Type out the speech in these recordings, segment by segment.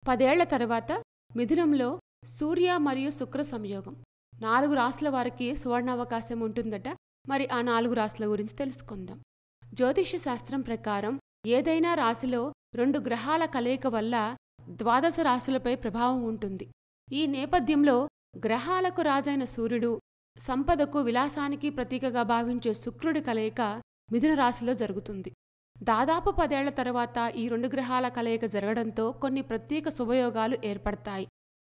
పదేళ్ల తర్వాత మిథునంలో సూర్య మరియు శుక్ర సంయోగం 4 రాశుల వారికి సువర్ణావకాశం ఉంటుందట. మరి ఆ 4 రాశుల గురించి తెలుసుకుందాం. జ్యోతిష్య శాస్త్రం ప్రకారం ఏదైనా రాశిలో 2 గ్రహాల కలయిక వల్ల 12 రాశులపై ప్రభావం ఉంటుంది. ఈ నేపథ్యంలో గ్రహాలకు రాజైన సూర్యుడు, సంపదకు విలాసానికి ప్రతీకగా భావించే శుక్రుడి కలయిక మిథున రాశిలో జరుగుతుంది. దాదాపు 10 ఏళ్ల తర్వాత ఈ 2 గ్రహాల కలయిక జరగడంతో కొన్ని ప్రత్యేక శుభయోగాలు ఏర్పడతాయి.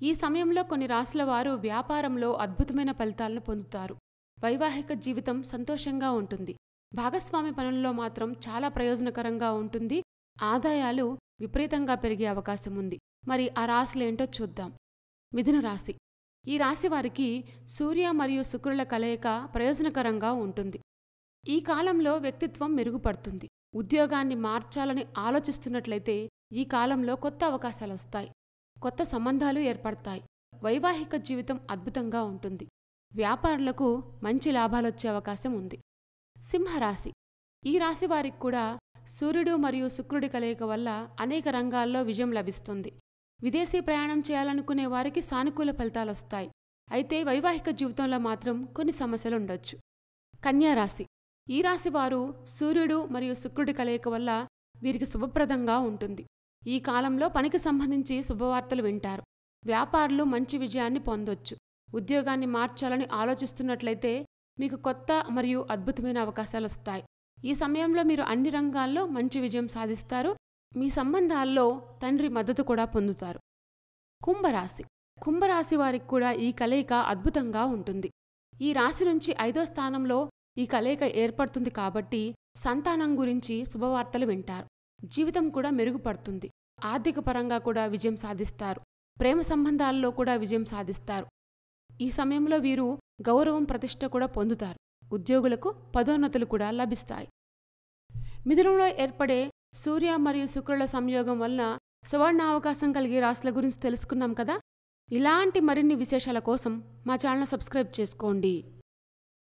ఈ సమయంలో కొన్ని రాశుల వారు వ్యాపారంలో అద్భుతమైన ఫలితాలను పొందుతారు. వైవాహిక జీవితం సంతోషంగా ఉంటుంది. భాగస్వామి పనుల్లో మాత్రం చాలా ప్రయోజనకరంగా ఉంటుంది. ఆదాయాలు విపరీతంగా పెరిగే అవకాశం ఉంది. మరి ఆ రాశులేంటో చూద్దాం. మిథున రాశి. ఈ రాశి వారికి సూర్య మరియు శుక్రుల కలయిక ప్రయోజనకరంగా ఉంటుంది. ఈ కాలంలో వ్యక్తిత్వం మెరుగుపడుతుంది. ఉద్యోగాన్ని మార్చాలని ఆలోచిస్తున్నట్లయితే ఈ కాలంలో కొత్త అవకాశాలొస్తాయి. కొత్త సంబంధాలు ఏర్పడతాయి. వైవాహిక జీవితం అద్భుతంగా ఉంటుంది. వ్యాపారులకు మంచి లాభాలొచ్చే అవకాశం ఉంది. సింహరాశి. ఈ రాశి వారికి కూడా సూర్యుడు మరియు శుక్రుడి కలయిక వల్ల అనేక రంగాల్లో విజయం లభిస్తుంది. విదేశీ ప్రయాణం చేయాలనుకునే వారికి సానుకూల ఫలితాలొస్తాయి. అయితే వైవాహిక జీవితంలో మాత్రం కొన్ని సమస్యలుండొచ్చు. కన్యారాశి. ఈ రాశివారు సూర్యుడు మరియు శుక్రుడి కలయిక వల్ల వీరికి శుభప్రదంగా ఉంటుంది. ఈ కాలంలో పనికి సంబంధించి శుభవార్తలు వింటారు. వ్యాపారులు మంచి విజయాన్ని పొందొచ్చు. ఉద్యోగాన్ని మార్చాలని ఆలోచిస్తున్నట్లయితే మీకు కొత్త మరియు అద్భుతమైన అవకాశాలొస్తాయి. ఈ సమయంలో మీరు అన్ని రంగాల్లో మంచి విజయం సాధిస్తారు. మీ సంబంధాల్లో తండ్రి మద్దతు కూడా పొందుతారు. కుంభరాశి. కుంభరాశి వారికి కూడా ఈ కలయిక అద్భుతంగా ఉంటుంది. ఈ రాశి నుంచి 5వ స్థానంలో ఈ కలయిక ఏర్పడుతుంది కాబట్టి సంతానం గురించి శుభవార్తలు వింటారు. జీవితం కూడా మెరుగుపడుతుంది. ఆర్థిక పరంగా కూడా విజయం సాధిస్తారు. ప్రేమ సంబంధాల్లో కూడా విజయం సాధిస్తారు. ఈ సమయంలో వీరు గౌరవం, ప్రతిష్ట కూడా పొందుతారు. ఉద్యోగులకు పదోన్నతులు కూడా లభిస్తాయి. మిథునంలో ఏర్పడే సూర్య మరియు శుక్రుల సంయోగం వలన సువర్ణ అవకాశం కలిగే రాశుల గురించి తెలుసుకున్నాం కదా. ఇలాంటి మరిన్ని విశేషాల కోసం మా ఛానల్ సబ్స్క్రైబ్ చేసుకోండి.